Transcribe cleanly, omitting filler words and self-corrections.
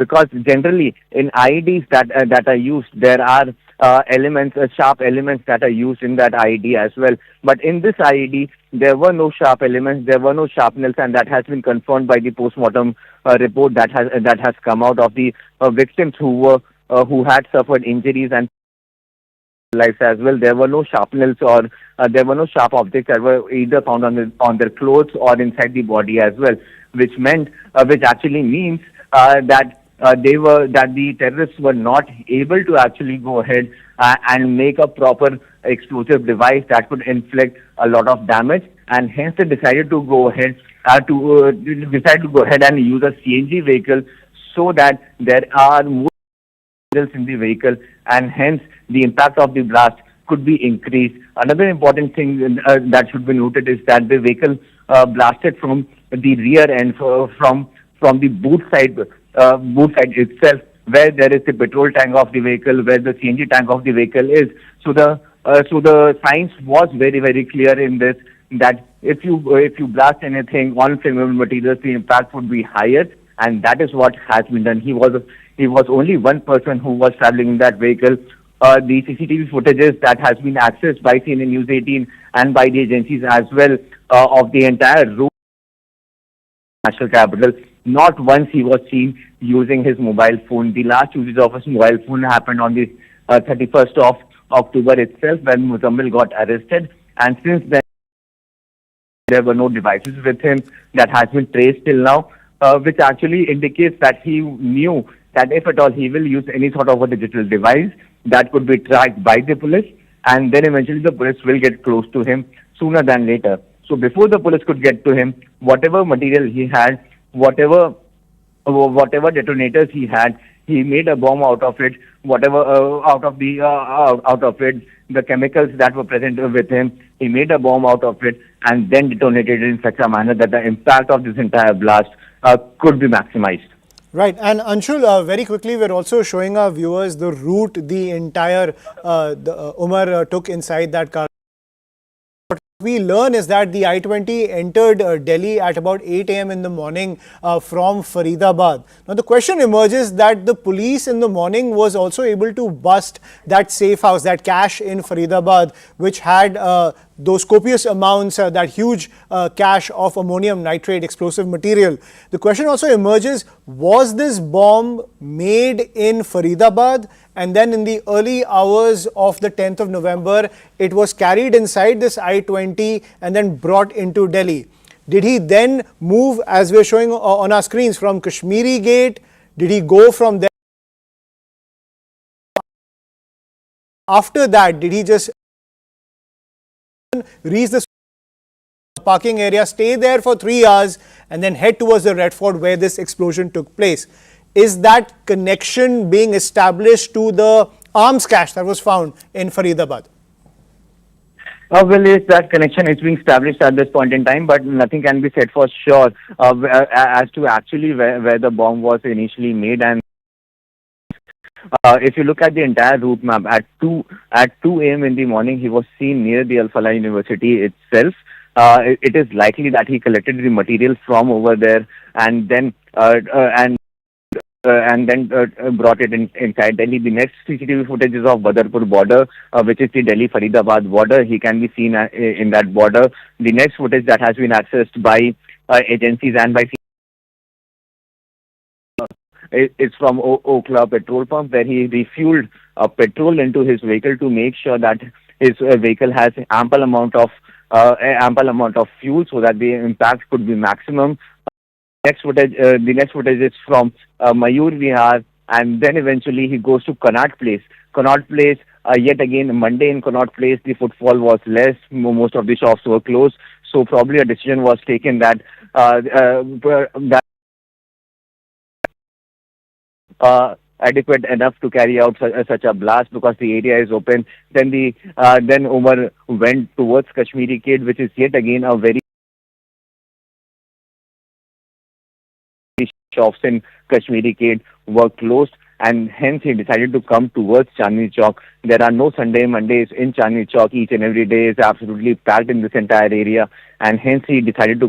because generally in IEDs that are used, there are elements, sharp elements that are used in that IED as well. But in this IED, there were no sharp elements, there were no sharpness, and that has been confirmed by the postmortem report that has come out of the victims who had suffered injuries and lives as well. There were no sharpness or there were no sharp objects that were either found on their clothes or inside the body as well, which actually means that the terrorists were not able to actually go ahead and make a proper explosive device that could inflict a lot of damage, and hence they decided to go ahead and use a CNG vehicle so that there are more in the vehicle, and hence the impact of the blast could be increased. Another important thing that should be noted is that the vehicle blasted from the rear end, from the boot side itself, where there is the petrol tank of the vehicle, where the CNG tank of the vehicle is. So the science was very, very clear in this, that if you blast anything on flammable materials, the impact would be higher, and that is what has been done. He was only one person who was traveling in that vehicle. The CCTV footages that has been accessed by CNN News 18 and by the agencies as well of the entire route national capital. Not once he was seen using his mobile phone. The last usage of his mobile phone happened on the 31st of October itself, when Muzammil got arrested, and since then there were no devices with him that has been traced till now, which actually indicates that he knew that if at all he will use any sort of a digital device, that could be tracked by the police, and then eventually the police will get close to him sooner than later. So before the police could get to him, whatever material he had, whatever detonators he had, he made a bomb out of it. Out of it, the chemicals that were present with him, he made a bomb out of it, and then detonated it in such a manner that the impact of this entire blast could be maximized. Right. And Anshul, very quickly, we're also showing our viewers the route the entire Umar took inside that car. What we learn is that the I-20 entered Delhi at about 8 a.m. in the morning from Faridabad. Now, the question emerges that the police in the morning was also able to bust that safe house, that cache in Faridabad, which had those copious amounts, that huge cache of ammonium nitrate explosive material. The question also emerges, was this bomb made in Faridabad, and then in the early hours of the 10th of November, it was carried inside this I-20 and then brought into Delhi? Did he then move, as we're showing on our screens, from Kashmiri Gate? Did he go from there? After that, did he just reach the parking area, stay there for 3 hours, and then head towards the Red Fort where this explosion took place? Is that connection being established to the arms cache that was found in Faridabad? Well, yes, that connection is being established at this point in time, but nothing can be said for sure as to actually where the bomb was initially made. And if you look at the entire route map, at 2 a.m. in the morning, he was seen near the Al Falah University itself. It is likely that he collected the material from over there and then brought it inside Delhi. The next CCTV footage is of Badarpur border, which is the Delhi-Faridabad border. He can be seen in that border. The next footage that has been accessed by agencies and by it's from Okla petrol pump, where he refueled petrol into his vehicle to make sure that his vehicle has ample amount of fuel so that the impact could be maximum. The next footage is from Mayur Vihar, and then eventually he goes to Connaught Place. Connaught Place, yet again Monday in Connaught Place, the footfall was less. Most of the shops were closed, so probably a decision was taken that adequate enough to carry out such a blast because the area is open. Then Umar went towards Kashmiri Gate, which is yet again a very shops in Kashmiri Gate were closed, and hence he decided to come towards Chandni Chowk. There are no Mondays in Chandni Chowk. Each and every day is absolutely packed in this entire area, and hence he decided to come